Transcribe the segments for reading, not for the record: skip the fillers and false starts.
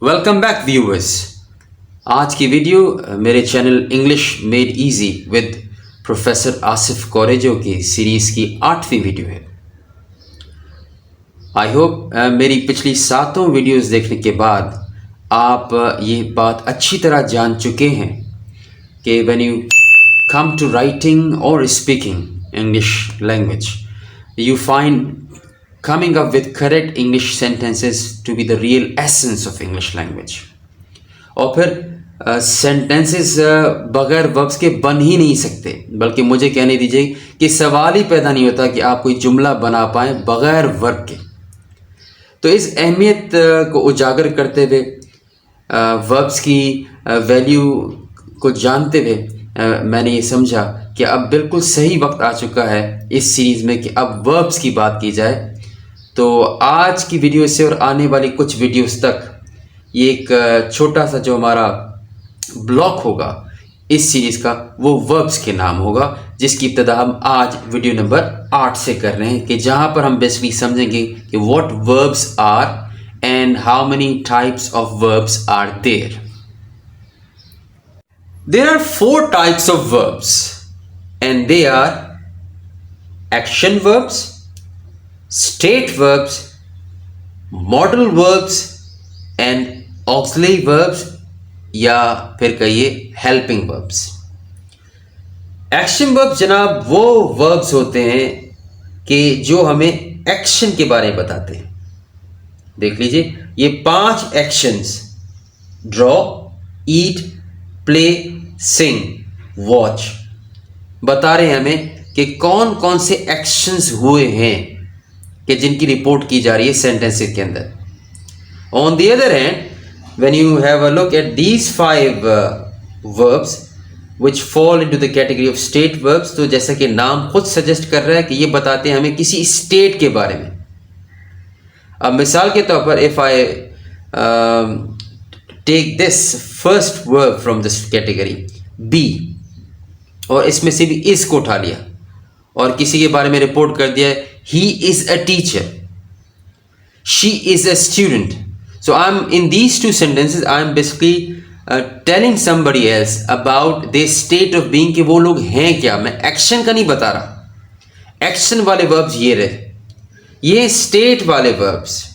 Welcome back viewers. आज की video मेरे channel English made easy with professor Asif कोरेजो की सीरीज़ की 8वीं वीडियो है। आई होप मेरी पिछली 7 वीडियोस देखने के बाद आप ये बात अच्छी तरह जान चुके हैं कि when you come to writing or speaking English language, you find coming up with correct English sentences to be the real essence of English language. और फिर सेंटेंसेस बगैर वर्ब्स के बन ही नहीं सकते, बल्कि मुझे कहने दीजिए कि सवाल ही पैदा नहीं होता कि आप कोई जुमला बना पाएँ बगैर वर्ब के। तो इस अहमियत को उजागर करते हुए, वर्ब्स की वैल्यू को जानते हुए मैंने ये समझा कि अब बिल्कुल सही वक्त आ चुका है इस सीरीज़ में कि अब वर्ब्स की बात की जाए। तो आज की वीडियो से और आने वाली कुछ वीडियोस तक ये एक छोटा सा जो हमारा ब्लॉक होगा इस सीरीज़ का, वो वर्ब्स के नाम होगा, जिसकी इब्तिदा हम आज वीडियो नंबर 8 से कर रहे हैं, कि जहाँ पर हम बेसिकली समझेंगे कि what verbs are and how many types of verbs are there. There are 4 types of verbs, and they are action verbs, state verbs, modal verbs and auxiliary verbs, या फिर कहिए helping verbs। Action verbs जनाब वो verbs होते हैं कि जो हमें action के बारे में बताते हैं। देख लीजिए, ये 5 actions draw, eat, play, सिंग, वॉच बता रहे हैं हमें कि कौन कौन से एक्शंस हुए हैं कि जिनकी रिपोर्ट की जा रही है सेंटेंसेस के अंदर। On the other hand, when you have a look at these 5 verbs which fall into the category of state verbs, तो जैसा कि नाम खुद सजेस्ट कर रहा है कि ये बताते हैं हमें किसी स्टेट के बारे में। अब मिसाल के तौर पर if I take this first verb from this category B, और इसमें से भी इस को उठा लिया और किसी के बारे में रिपोर्ट कर दिया he is a teacher, she is a student. So I am in these 2 sentences I am basically telling somebody else about the state of being, कि वो लोग हैं क्या। मैं एक्शन का नहीं बता रहा। एक्शन वाले वर्ब्स ये रहे, ये स्टेट वाले वर्ब्स।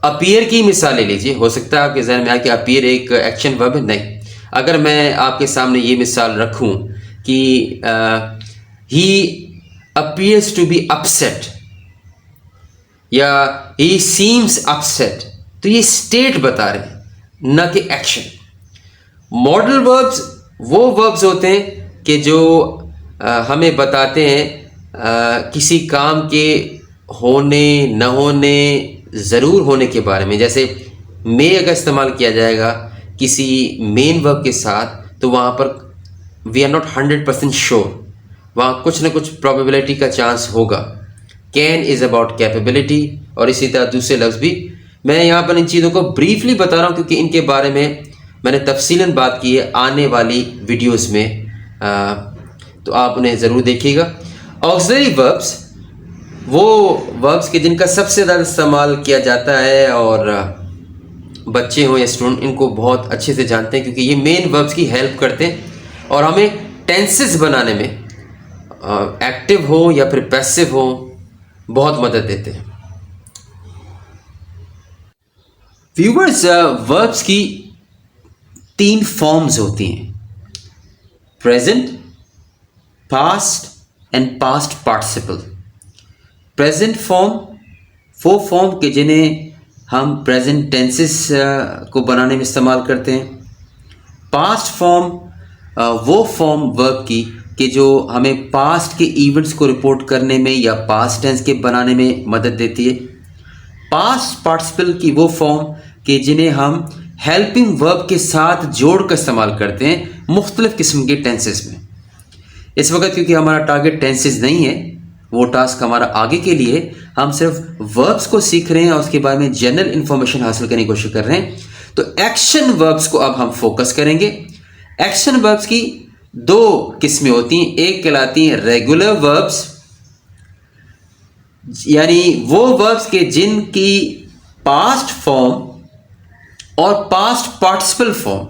अपीयर की मिसाल ले लीजिए, हो सकता है आपके जहन में आए कि अपीयर एक एक्शन वर्ब है। नहीं, अगर मैं आपके सामने ये मिसाल रखूं कि he appears to be upset या ही सीम्स अपसेट, तो ये स्टेट बता रहे हैं, न कि एक्शन। मॉडल वर्ब्स वो वर्ब्स होते हैं कि जो हमें बताते हैं किसी काम के होने न होने, ज़रूर होने के बारे में। जैसे मे अगर इस्तेमाल किया जाएगा किसी मेन वर्ब के साथ, तो वहाँ पर वी आर नॉट 100% श्योर, वहाँ कुछ ना कुछ प्रोबेबिलिटी का चांस होगा। कैन इज़ अबाउट कैपेबिलिटी, और इसी तरह दूसरे लफ्ज़ भी। मैं यहाँ पर इन चीज़ों को ब्रीफली बता रहा हूँ क्योंकि इनके बारे में मैंने तफसीलन बात की है आने वाली वीडियोज़ में, तो आप उन्हें ज़रूर देखिएगा। ऑक्सिलरी वर्ब्स वो वर्ब्स के जिनका सबसे ज़्यादा इस्तेमाल किया जाता है, और बच्चे हों या स्टूडेंट इनको बहुत अच्छे से जानते हैं, क्योंकि ये मेन वर्ब्स की हेल्प करते हैं और हमें टेंसेस बनाने में, एक्टिव हो या फिर पैसिव हो, बहुत मदद देते हैं। व्यूअर्स, वर्ब्स की 3 फॉर्म्स होती हैं, present, past and past participle. Present form वो फॉर्म के जिन्हें हम प्रेजेंट टेंसेस को बनाने में इस्तेमाल करते हैं। पास्ट फॉर्म वो फॉर्म वर्ब की कि जो हमें पास्ट के इवेंट्स को रिपोर्ट करने में या पास्ट टेंस के बनाने में मदद देती है। पास्ट पार्टिसिपल की वो फॉर्म कि जिन्हें हम हेल्पिंग वर्ब के साथ जोड़ कर इस्तेमाल करते हैं मुख्तलिफ किस्म के टेंसेस में। इस वक्त क्योंकि हमारा टारगेट टेंसेस नहीं है, वो टास्क हमारा आगे के लिए, हम सिर्फ वर्ब्स को सीख रहे हैं और उसके बारे में जनरल इंफॉर्मेशन हासिल करने की कोशिश कर रहे हैं। तो एक्शन वर्ब्स को अब हम फोकस करेंगे। एक्शन वर्ब्स की 2 किस्में होती हैं। एक कहलाती हैं रेगुलर वर्ब्स, यानी वो वर्ब्स के जिनकी पास्ट फॉर्म और पास्ट पार्टिसिपल फॉर्म,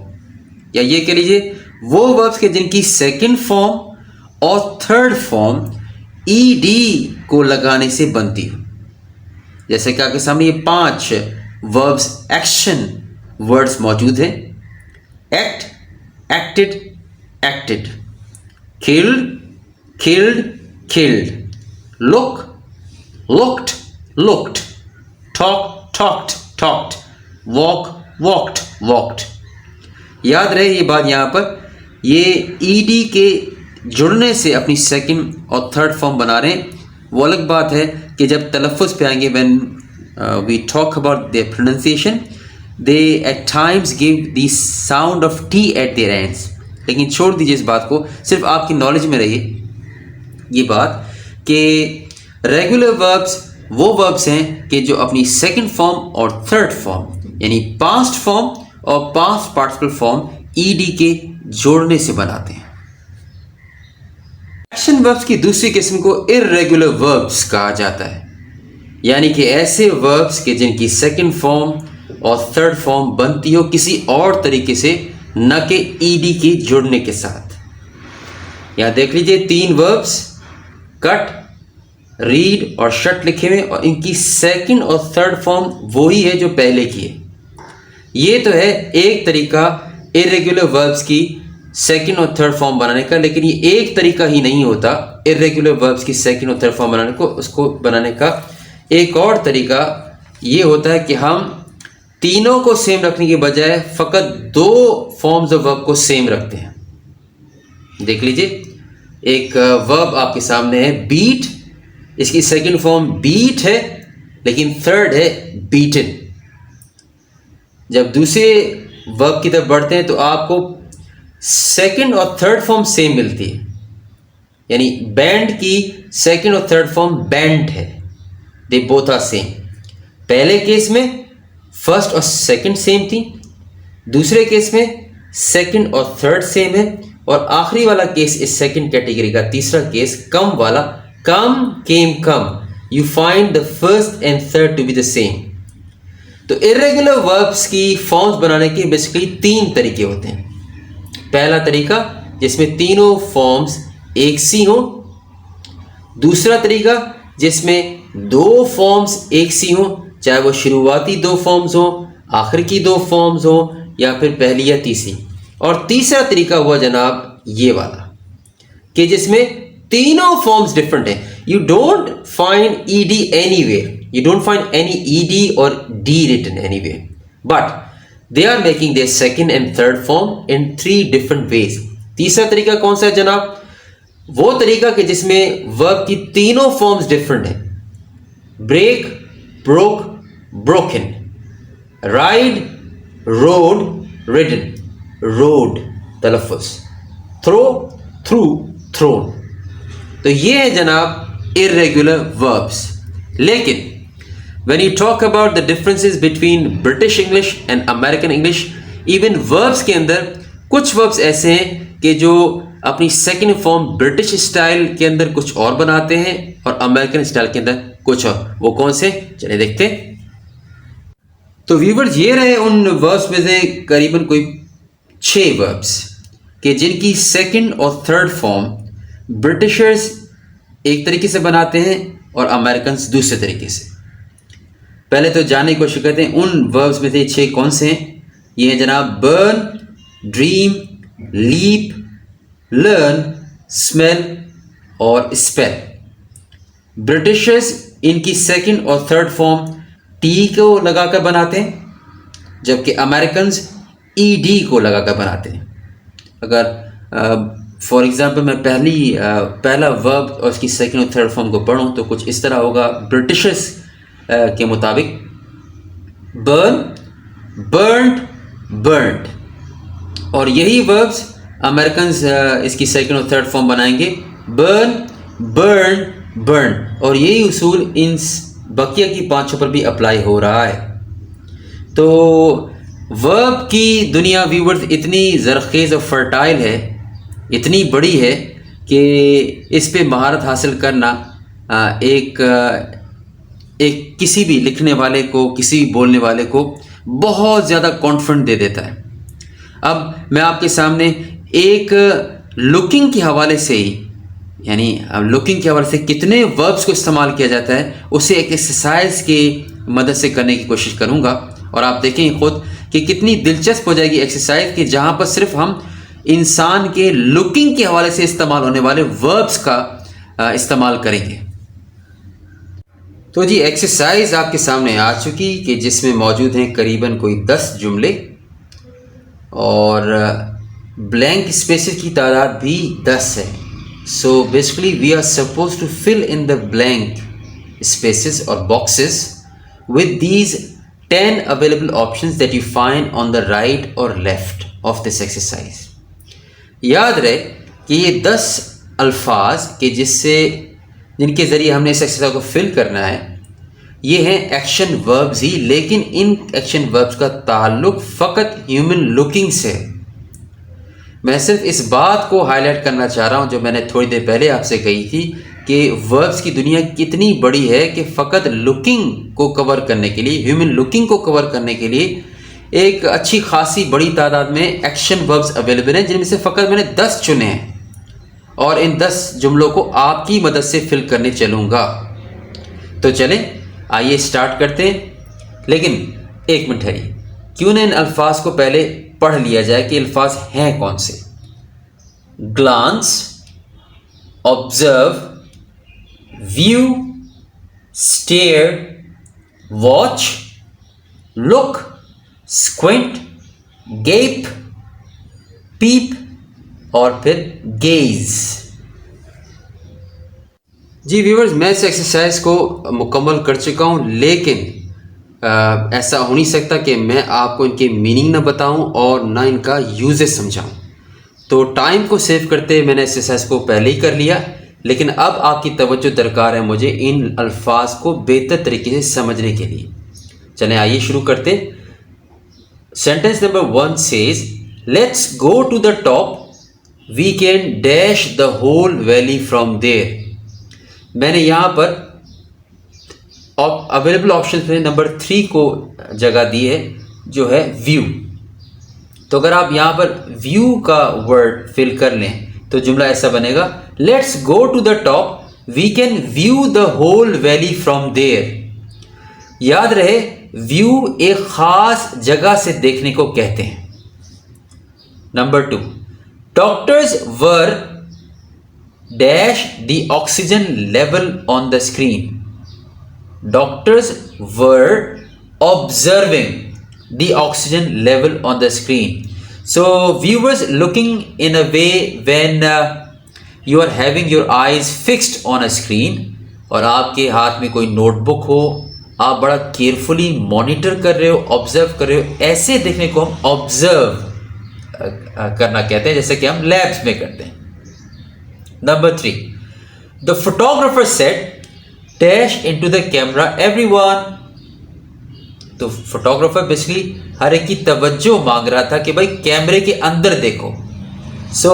या ये कह लीजिए वो वर्ब्स के जिनकी सेकंड फॉर्म और थर्ड फॉर्म ईडी को लगाने से बनती हो। जैसे कि आपके सामने ये 5 वर्ब्स एक्शन वर्ड्स मौजूद हैं। Act, acted, acted, killed, killed, killed, look, looked, looked, talk, talked, talked, walk, walked, walked। याद रहे ये बात, यहाँ पर ये ईडी के जुड़ने से अपनी सेकंड और थर्ड फॉर्म बना रहे हैं। वो अलग बात है कि जब तलफ़ुज़ पे आएंगे, when we talk about their pronunciation, they at times give the sound of T at their ends. लेकिन छोड़ दीजिए इस बात को, सिर्फ आपकी नॉलेज में रहिए ये बात कि रेगुलर वर्ब्स वो वर्ब्स हैं कि जो अपनी सेकंड फॉर्म और थर्ड फॉर्म यानी पास्ट फॉर्म और पास्ट पार्टिसिपल फॉर्म ईडी के जोड़ने से बनाते हैं। एक्शन वर्ब्स की दूसरी किस्म को इर्रेगुलर वर्ब्स कहा जाता है, यानी कि ऐसे वर्ब्स के जिनकी सेकंड फॉर्म और थर्ड फॉर्म बनती हो किसी और तरीके से, न कि ईडी के जुड़ने के साथ। यहां देख लीजिए 3 वर्ब्स कट, रीड और शट लिखे हुए, और इनकी सेकंड और थर्ड फॉर्म वही है जो पहले की है। ये तो है एक तरीका इर्रेगुलर वर्ब्स की सेकंड और थर्ड फॉर्म बनाने का, लेकिन ये एक तरीका ही नहीं होता इर्रेगुलर वर्ब्स की सेकंड और थर्ड फॉर्म बनाने को। उसको बनाने का एक और तरीका ये होता है कि हम तीनों को सेम रखने के बजाय फ़कत 2 फॉर्म्स ऑफ वर्ब को सेम रखते हैं। देख लीजिए, एक वर्ब आपके सामने है बीट, इसकी सेकंड फॉर्म बीट है लेकिन थर्ड है बीटन। जब दूसरे वर्ब की तरफ बढ़ते हैं तो आपको सेकंड और थर्ड फॉर्म सेम मिलती है, यानी बैंड की सेकंड और थर्ड फॉर्म बैंड है, दे बोथ आर सेम। पहले केस में फर्स्ट और सेकंड सेम थी, दूसरे केस में सेकंड और थर्ड सेम है, और आखिरी वाला केस इस सेकंड कैटेगरी का तीसरा केस कम वाला, come came come, you find the first and third to be the same. तो इर्रेगुलर वर्ब्स की फॉर्म्स बनाने के बेसिकली 3 तरीके होते हैं। पहला तरीका जिसमें तीनों फॉर्म्स एक सी हों, दूसरा तरीका जिसमें 2 फॉर्म्स एक सी हों, चाहे वो शुरुआती 2 फॉर्म्स हों, आखिर की 2 फॉर्म्स हों, या फिर पहली या तीसरी, और तीसरा तरीका हुआ जनाब ये वाला कि जिसमें तीनों फॉर्म्स डिफरेंट हैं। You don't find ED anywhere, you don't find any ed or d written anywhere, but they are making their second and third form in 3 different ways। तीसरा तरीका कौन सा है जनाब? वो तरीका कि जिसमें वर्ब की तीनों फॉर्म्स डिफरेंट हैं। Break, broke, broken, ride, rode, ridden, rode तलफ़ुज़, थ्रो, थ्रू, थ्रोन। तो ये है जनाब इर्रेगुलर वर्ब्स। लेकिन when you talk about the differences between British English and American English, even verbs के अंदर कुछ verbs ऐसे हैं कि जो अपनी सेकंड फॉर्म ब्रिटिश स्टाइल के अंदर कुछ और बनाते हैं और अमेरिकन स्टाइल के अंदर कुछ और। वो कौन से, चलिए देखते हैं। तो व्यूवर्स, ये रहे उन verbs में से करीबन कोई 6 verbs कि जिनकी सेकंड और थर्ड फॉर्म ब्रिटिशर्स एक तरीके से बनाते हैं और अमेरिकन दूसरे तरीके से। पहले तो जानने की कोशिश करते हैं उन वर्ब्स में से 6 कौन से हैं। ये हैं जनाब burn, dream, leap, learn, smell और स्पेल। ब्रिटिशर्स इनकी सेकंड और थर्ड फॉर्म टी को लगाकर बनाते हैं, जबकि अमेरिकन ईडी को लगाकर बनाते हैं। अगर फॉर एग्जांपल मैं पहला वर्ब और उसकी सेकंड और थर्ड फॉर्म को पढ़ूं तो कुछ इस तरह होगा ब्रिटिशर्स के मुताबिक, बर्न, बर्न्ड, बर्न्ड। और यही वर्ब्स अमेरिकन इसकी सेकंड और थर्ड फॉर्म बनाएंगे, बर्न, बर्न, बर्न। और यही उसूल इन बकिया की 5 पर भी अप्लाई हो रहा है। तो वर्ब की दुनिया व्यूवर्स इतनी ज़रखेज़ और फर्टाइल है, इतनी बड़ी है कि इस पे महारत हासिल करना एक किसी भी लिखने वाले को, किसी भी बोलने वाले को बहुत ज़्यादा कॉन्फिडेंट दे देता है। अब मैं आपके सामने एक लुकिंग के हवाले से ही, यानी लुकिंग के हवाले से कितने वर्ब्स को इस्तेमाल किया जाता है उसे एक एक्सरसाइज की मदद से करने की कोशिश करूँगा, और आप देखेंगे खुद कि कितनी दिलचस्प हो जाएगी एक्सरसाइज कि जहाँ पर सिर्फ हम इंसान के लुकिंग के हवाले से इस्तेमाल होने वाले वर्ब्स का इस्तेमाल करेंगे। तो जी एक्सरसाइज आपके सामने आ चुकी कि जिसमें मौजूद हैं करीबन कोई 10 जुमले, और ब्लैंक स्पेसेस की तादाद भी 10 है। So basically we are suppose to fill in the blank spaces और boxes with these 10 available options that you find on the right or left of this exercise। याद रहे कि ये 10 अल्फाज के जिनके ज़रिए हमने इस एक्सरसाइज को फिल करना है, ये हैं एक्शन वर्ब्स ही, लेकिन इन एक्शन वर्ब्स का ताल्लुक फ़कत ह्यूमन लुकिंग से है। मैं सिर्फ इस बात को हाईलाइट करना चाह रहा हूँ जो मैंने थोड़ी देर पहले आपसे कही थी कि वर्ब्स की दुनिया कितनी बड़ी है कि फ़कत लुकिंग को कवर करने के लिए, ह्यूमन लुकिंग को कवर करने के लिए एक अच्छी खासी बड़ी तादाद में एक्शन वर्ब्स अवेलेबल हैं, जिनमें से फ़कत मैंने 10 चुने हैं और इन 10 जुमलों को आपकी मदद से फिल करने चलूँगा। तो चलें आइए स्टार्ट करते हैं, लेकिन एक मिनट है, क्यों ना इन अल्फाज को पहले पढ़ लिया जाए कि अल्फाज हैं कौन से। Glance, observe, view, stare, watch, look, squint, gape, peep और फिर गेज। जी व्यूअर्स, मैं इस एक्सरसाइज को मुकम्मल कर चुका हूँ, लेकिन ऐसा हो नहीं सकता कि मैं आपको इनके मीनिंग ना बताऊं और ना इनका यूजेस समझाऊं। तो टाइम को सेव करते मैंने एक्सरसाइज को पहले ही कर लिया, लेकिन अब आपकी तवज्जो दरकार है मुझे इन अल्फाज को बेहतर तरीके से समझने के लिए। चलें आइए शुरू करते। Sentence number 1 says let's go to the top, we can dash the whole valley from there. मैंने यहाँ पर अवेलेबल ऑप्शन में नंबर 3 को जगह दी है जो है व्यू। तो अगर आप यहाँ पर व्यू का वर्ड फिल कर लें तो जुमला ऐसा बनेगा, let's go to the top, we can view the whole valley from there. याद रहे व्यू एक खास जगह से देखने को कहते हैं। Number 2, doctors were dash the oxygen level on the screen. Doctors were observing the oxygen level on the screen. So viewers looking in a way when you are having your eyes fixed on a screen और आपके हाथ में कोई notebook हो, आप बड़ा carefully monitor कर रहे हो, ऑब्जर्व कर रहे हो, ऐसे देखने को हम ऑब्जर्व करना कहते हैं, जैसे कि हम लैब्स में करते हैं। Number 3, the photographer said dash into the camera everyone. तो फोटोग्राफर बेसिकली हर एक की तवज्जो मांग रहा था कि भाई कैमरे के अंदर देखो। सो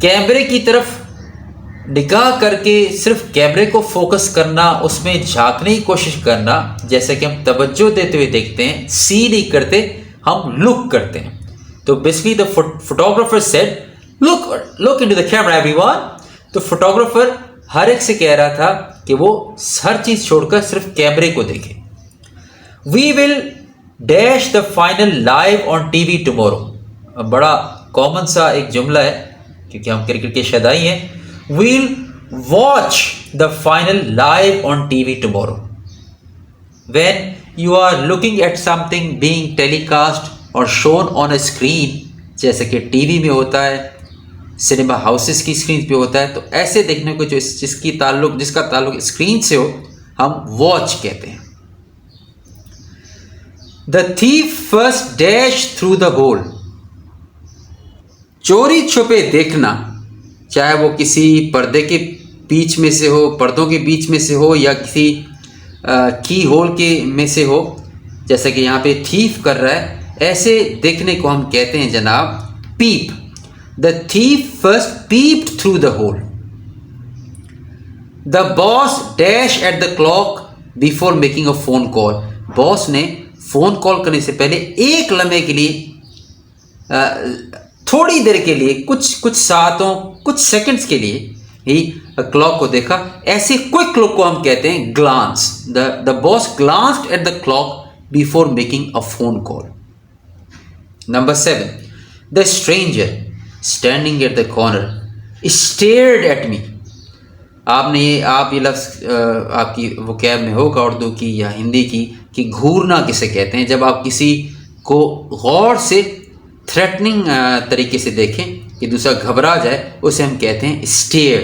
कैमरे की तरफ निगाह करके सिर्फ कैमरे को फोकस करना, उसमें झांकने की कोशिश करना, जैसे कि हम तवज्जो देते हुए देखते हैं, सी नहीं करते, हम लुक करते हैं। तो basically the photographer said look into the camera everyone. तो फोटोग्राफर हर एक से कह रहा था कि वो हर चीज छोड़कर सिर्फ कैमरे को देखे। We will dash the final live on TV tomorrow. बड़ा कॉमन सा एक जुमला है क्योंकि हम क्रिकेट के शदाई हैं। We'll watch the final live on TV tomorrow. When you are looking at something being telecast और शोन ऑन अ स्क्रीन, जैसे कि टीवी में होता है, सिनेमा हाउसेस की स्क्रीन पे होता है, तो ऐसे देखने को जिसका ताल्लुक स्क्रीन से हो हम वॉच कहते हैं। The thief first dash through the hole. चोरी छुपे देखना, चाहे वो किसी पर्दे के बीच में से हो, पर्दों के बीच में से हो, या किसी की होल के में से हो, जैसे कि यहाँ पे थीफ कर रहा है, ऐसे देखने को हम कहते हैं जनाब पीप। The thief first peeped through the hole. The boss dashed at the clock before making a phone call. Boss ने फ़ोन कॉल करने से पहले एक लम्हे के लिए, थोड़ी देर के लिए, कुछ सातों, कुछ सेकंड्स के लिए ही क्लॉक को देखा। ऐसे क्विक लुक को हम कहते हैं glance. The boss glanced at the clock before making a phone call. Number 7, the stranger standing at the corner stared at me. आप ये लफ्ज़ आपकी वोकैब में होगा उर्दू की या हिंदी की कि घूरना किसे कहते हैं। जब आप किसी को गौर से थ्रेटनिंग तरीके से देखें कि दूसरा घबरा जाए, उसे हम कहते हैं स्टेयर,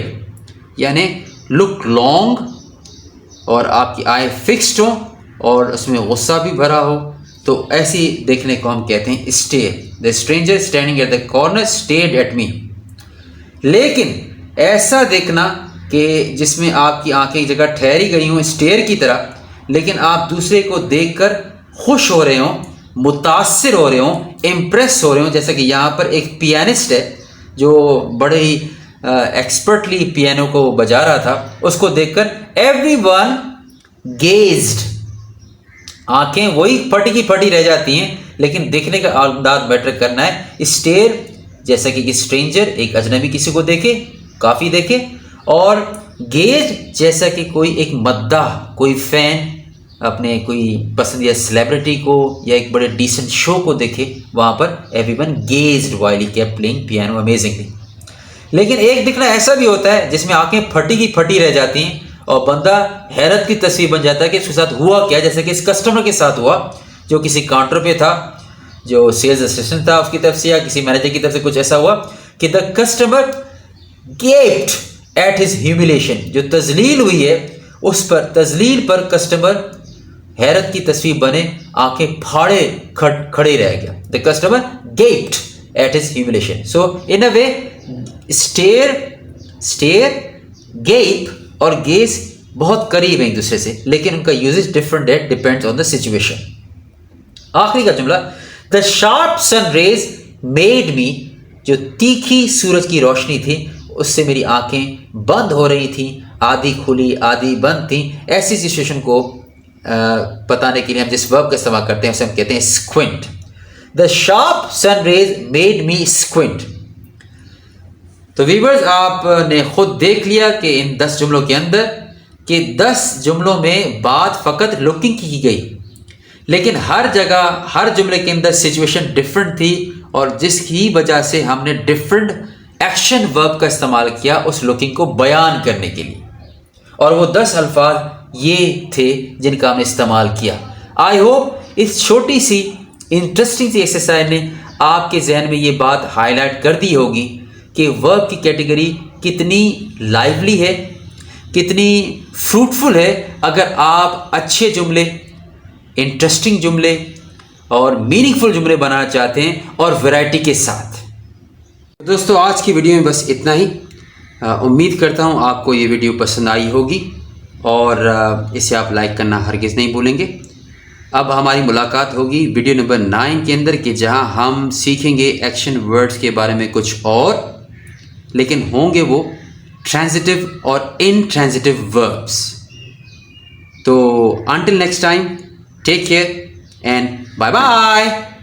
यानी लुक लॉन्ग और आपकी आई फिक्स्ड हो और उसमें गुस्सा भी भरा हो, तो ऐसी देखने को हम कहते हैं stare. The stranger standing at the corner stared at me. लेकिन ऐसा देखना कि जिसमें आपकी आंखें एक जगह ठहरी गई हों स्टेयर की तरह, लेकिन आप दूसरे को देखकर खुश हो रहे हों, मुतासिर हो रहे हों, इम्प्रेस हो रहे हों। जैसा कि यहाँ पर एक पियानिस्ट है जो बड़े ही एक्सपर्टली पियानो को बजा रहा था, उसको देखकर एवरीवन गेज्ड, आंखें वही फटी की फटी रह जाती हैं, लेकिन देखने का अंदाज मैटर करना है। स्टेयर जैसा कि स्ट्रेंजर एक अजनबी किसी को देखे, काफ़ी देखे, और गेज जैसा कि कोई एक मद्दाह, कोई फ़ैन अपने कोई पसंदीदा सेलिब्रिटी को या एक बड़े डिसेंट शो को देखे, वहाँ पर everyone gazed while he kept playing piano amazingly. लेकिन एक दिखना ऐसा भी होता है जिसमें आंखें फटी की फटी रह जाती हैं और बंदा हैरत की तस्वीर बन जाता है कि उसके साथ हुआ क्या। जैसे कि इस कस्टमर के साथ हुआ जो किसी काउंटर पे था, जो सेल्स असिस्टेंट था उसकी तरफ से या किसी मैनेजर की तरफ से कुछ ऐसा हुआ कि the customer gaped at his humiliation. जो तजलील हुई है उस पर, तजलील पर कस्टमर हैरत की तस्वीर बने, आंखें फाड़े खड़े रह गया। The customer gaped at his humiliation. So in a way stare, gape और गेज बहुत करीब हैं एक दूसरे से, लेकिन उनका यूजेज डिफरेंट है, डिपेंड्स ऑन द सिचुएशन। आखिरी का जुमला, the sharp sun rays made me. जो तीखी सूरज की रोशनी थी उससे मेरी आंखें बंद हो रही थी, आधी खुली आधी बंद थी। ऐसी सिचुएशन को बताने के लिए हम जिस वर्ब का इस्तेमाल करते हैं उसे हम कहते हैं squint. The sharp sun rays made me squint. तो व्यूअर्स, आपने खुद देख लिया कि इन 10 जुमलों के अंदर कि 10 जुमलों में बात फ़कत लुकिंग की गई, लेकिन हर जगह हर जुमले के अंदर सिचुएशन डिफरेंट थी और जिसकी वजह से हमने डिफरेंट एक्शन वर्ब का इस्तेमाल किया उस लुकिंग को बयान करने के लिए। और वो 10 अल्फाज ये थे जिनका हमने इस्तेमाल किया। आई होप इस छोटी सी इंटरेस्टिंग सी एक्सरसाइज ने आपके जहन में ये बात हाईलाइट कर दी होगी कि वर्ब की कैटेगरी कितनी लाइवली है, कितनी फ्रूटफुल है अगर आप अच्छे जुमले, इंटरेस्टिंग जुमले और मीनिंगफुल जुमले बनाना चाहते हैं और वैरायटी के साथ। दोस्तों, आज की वीडियो में बस इतना ही। उम्मीद करता हूँ आपको ये वीडियो पसंद आई होगी और इसे आप लाइक करना हरगिज़ नहीं भूलेंगे। अब हमारी मुलाकात होगी वीडियो नंबर 9 के अंदर कि जहाँ हम सीखेंगे एक्शन वर्ड्स के बारे में कुछ और, लेकिन होंगे वो ट्रांजिटिव और इनट्रांजिटिव वर्ब्स। तो until next time, take care and bye bye.